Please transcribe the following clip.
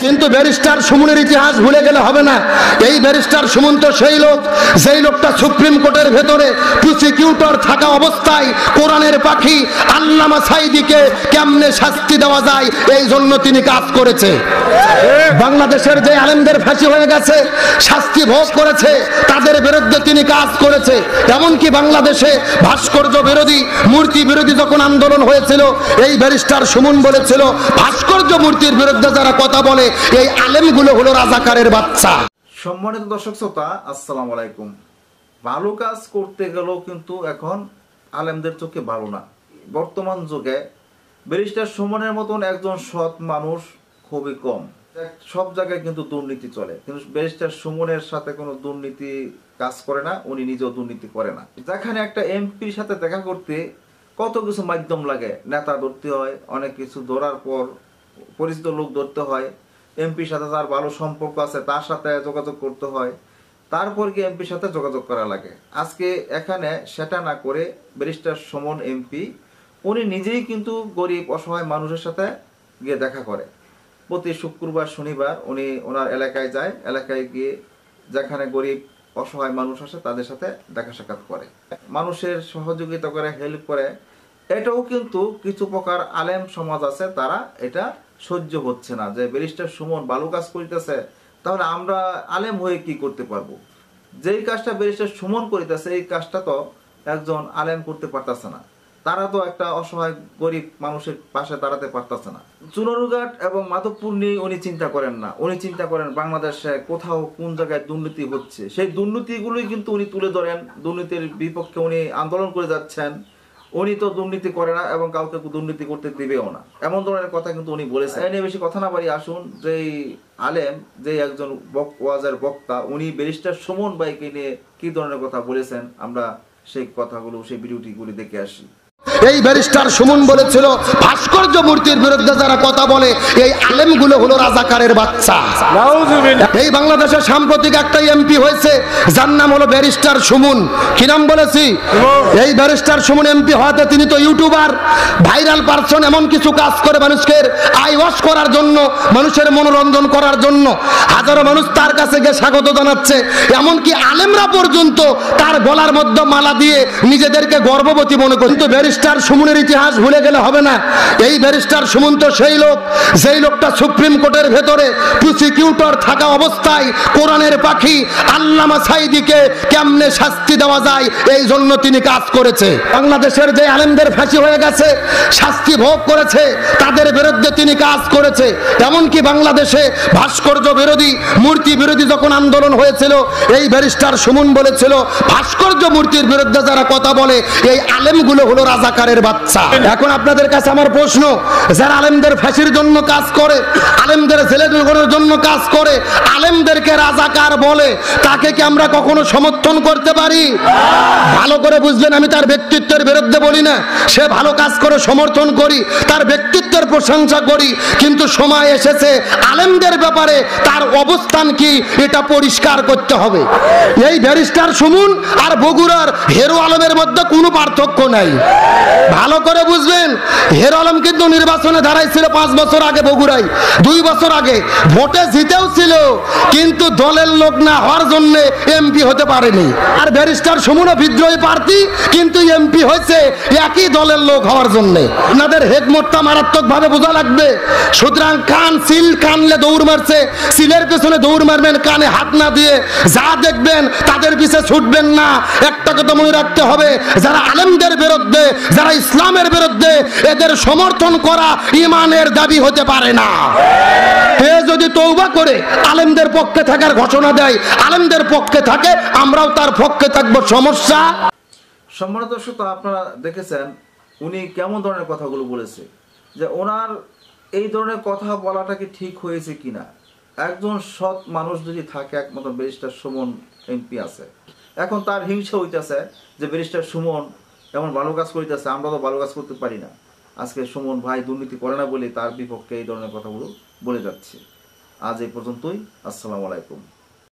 কিন্তু ব্যারিস্টার সুমনের ইতিহাস ভুলে গেলে হবে না। এই ব্যারিস্টার সুমন তো সেই লোক, যেই লোকটা সুপ্রিম কোর্টের ভেতরে প্রসিকিউটর থাকা অবস্থায় কোরআনের পাখি আল্লামা সাঈদীকে কেমনে শাস্তি দেওয়া যায় এই জন্য তিনি কাজ করেছে। বাংলাদেশের যে আলেমদের ফাঁসি হয়ে গেছে, শাস্তি ভোগ করেছে, তাদের বিরুদ্ধে তিনি কাজ করেছে। এমনকি বাংলাদেশে ভাস্কর্য বিরোধী, মূর্তি বিরোধী যখন আন্দোলন হয়েছিল, এই ব্যারিস্টার সুমন বলেছিল ভাস্কর্য মূর্তির বিরুদ্ধে যারা কথা বলে এই আলেমগুলো হলো রাজাকারের বাচ্চা। সম্মানিত দর্শক শ্রোতা, আসসালামু আলাইকুম। ভালো কাজ করতে গেলেও কিন্তু এখন আলেমদের চোখে ভালো না। বর্তমান যুগে ব্যারিস্টার সুমনের মতন একজন সৎ মানুষ খুবই কম। সব জায়গায় কিন্তু দুর্নীতি চলে, কিন্তু ব্যারিস্টার সুমনের সাথে কোনো দুর্নীতি কাজ করে না, উনি নিজেও দুর্নীতি করে না। যেখানে একটা এমপির সাথে দেখা করতে কত কিছু মাধ্যম লাগে, নেতা ধরতে হয়, অনেক কিছু ধরার পর পরিচিত লোক ধরতে হয়, এমপির সাথে তার ভালো সম্পর্ক আছে তার সাথে যোগাযোগ করতে হয়, তারপর কি এমপির সাথে যোগাযোগ করা লাগে। আজকে এখানে সেটা না করে ব্যারিস্টার সুমন এমপি উনি নিজেই কিন্তু গরিব অসহায় মানুষের সাথে গিয়ে দেখা করে। প্রতি শুক্রবার শনিবার উনি ওনার এলাকায় যায়, এলাকায় গিয়ে যেখানে গরিব অসহায় মানুষ আসে তাদের সাথে দেখা সাক্ষাৎ করে, মানুষের সহযোগিতা করে, হেল্প করে। এটাও কিন্তু কিছু প্রকার আলেম সমাজ আছে, তারা এটা সহ্য হচ্ছে না যে ব্যারিস্টার সুমন ভালো কাজ করিতেছে, তাহলে আমরা আলেম হয়ে কি করতে পারবো? যেই কাজটা ব্যারিস্টার সুমন করিতেছে এই কাজটা তো একজন আলেম করতে পারতেছে না। তারা তো একটা অসহায় গরিব মানুষের পাশে দাঁড়াতে পারতেছে না। চুনারুঘাট এবং মাধবপুর নিয়ে উনি চিন্তা করেন না, উনি চিন্তা করেন বাংলাদেশে কোথাও কোন জায়গায় দুর্নীতি হচ্ছে, সেই দুর্নীতিগুলোই কিন্তু উনি তুলে ধরেন। দুর্নীতির বিপক্ষে উনি আন্দোলন করে যাচ্ছেন। উনি তো দুর্নীতি করে না এবং কাউকে দুর্নীতি করতে দিবেও না, এমন ধরনের কথা কিন্তু উনি বলেছেন। এই নিয়ে বেশি কথা না বাড়ি আসুন, যেই আলেম, যে একজন ওয়াজের বক্তা, উনি ব্যারিস্টার সুমন ভাইকে নিয়ে কি ধরনের কথা বলেছেন, আমরা সেই কথাগুলো, সেই ভিডিওটিগুলি দেখে আসি। এই ব্যারিস্টার সুমন বলেছিল ভাস্কর্য মূর্তির বিরুদ্ধে যারা কথা বলে এই আলেমগুলো হলো রাজাকারের বাচ্চা। এই বাংলাদেশের সাম্প্রতিক একটা এমপি হয়েছে, যার নাম হলো ব্যারিস্টার সুমন। কি নাম বলেছি? এই ব্যারিস্টার সুমন এমপি হওয়াতে তিনি তো ইউটিউবার, ভাইরাল পারসন, এমন কিছু কাজ করে মানুষকে আই ওয়াশ করার জন্য, মানুষের মনোরঞ্জন করার জন্য হাজারো মানুষ তার কাছে গিয়ে স্বাগত জানাচ্ছে। এমনকি আলেমরা পর্যন্ত তার গলার মধ্যে মালা দিয়ে নিজেদেরকে গর্ববতী মনে করে। কিন্তু ব্যারিস্টার সুমনের ইতিহাস ভুলে গেলে হবে না। এই ব্যারিস্টার সুমন তো সেই লোক, যেই লোকটা সুপ্রিম কোর্টের ভেতরে প্রসিকিউটর থাকা অবস্থায় কোরআনের পাখি আল্লামা সাঈদীকে কেমনে শাস্তি দেওয়া যায় এই জন্য তিনি কাজ করেছে। বাংলাদেশের যে আলেমদের ফাঁসি হয়ে গেছে, শাস্তি ভোগ করেছে, তাদের বিরুদ্ধে তিনি কাজ করেছে। এমনকি বাংলাদেশে ভাস্কর্য বিরোধী, মূর্তি বিরোধী যখন আন্দোলন হয়েছিল, এই ব্যারিস্টার সুমন বলেছিল ভাস্কর্য মূর্তির বিরুদ্ধে যারা কথা বলে এই আলেমগুলো হলো রাজাকারের বাচ্চা। এখন আপনাদের কাছে আমার প্রশ্ন, যারা আলেমদের ফাঁসির জন্য কাজ করে, আলেমদের জেলে ঢোকানোর জন্য কাজ করে, আলেমদেরকে রাজাকার বলে, তাকে কি আমরা কখনো সমর্থন করতে পারি? ভালো করে বুঝবেন, আমি তার ব্যক্তিত্বের বিরুদ্ধে বলি না, সে ভালো কাজ করে সমর্থন করি, তার ব্যক্তিত্বের প্রশংসা করি, কিন্তু সময় এসেছে আলেমদের ব্যাপারে তার অবস্থান কি এটা পরিষ্কার করতে হবে। এই ব্যারিস্টার সুমন আর বগুড়ার হেরো আলমের মধ্যে কোনো পার্থক্য নাই। ভালো করে বুঝবেন, হেরো আলম কিন্তু নির্বাচনে দাঁড়াইছিল 5 বছর আগে বগুড়ায়, 2 বছর আগে ভোটে জিতেও ছিল, কিন্তু দলের লোক না হওয়ার জন্য এমপি হতে পারেনি। আর ব্যারিস্টার সুমনও বিদ্রোহী প্রার্থী, কিন্তু এমপি হয়েছে একই দলের লোক হওয়ার জন্য। আপনাদের হেকমতটা মারাত্মক ভাবে বোঝা লাগবে। সুতরাং কান সিল কানলে দৌড় মারছে, সিলের পেছনে দৌড় মারবেন, কানে হাত না দিয়ে যা দেখবেন তাদের পিছে ছুটবেন না। একটা কথা মনে রাখতে হবে, যারা আলেমদের বিরুদ্ধে, যারা ইসলামের বিরুদ্ধে, এদের সমর্থন করা ঈমানের দাবি হতে পারে না। এ যদি তওবা করে আলেমদের পক্ষে থাকার ঘোষণা দেয়, আলেমদের পক্ষে থাকে, আমরাও তার পক্ষে থাকবো। সমস্যা? সম্মানিত দর্শক, আপনারা দেখেছেন উনি কেমন ধরনের কথাগুলো বলেছে, যে ওনার এই ধরনের কথা বলাটা কি ঠিক হয়েছে কিনা। একজন সৎ মানুষ যদি থাকে, একমাত্র ব্যারিস্টার সুমন এমপি আছে, এখন তার হিংসা হইতেছে যে ব্যারিস্টার সুমন এমন ভালো কাজ করিতেছে, আমরা তো ভালো কাজ করতে পারি না। আজকে সুমন ভাই দুর্নীতি করে না বলে তার বিপক্ষে এই ধরনের কথাগুলো বলে যাচ্ছে। আজ এই পর্যন্তই। আসসালামু আলাইকুম।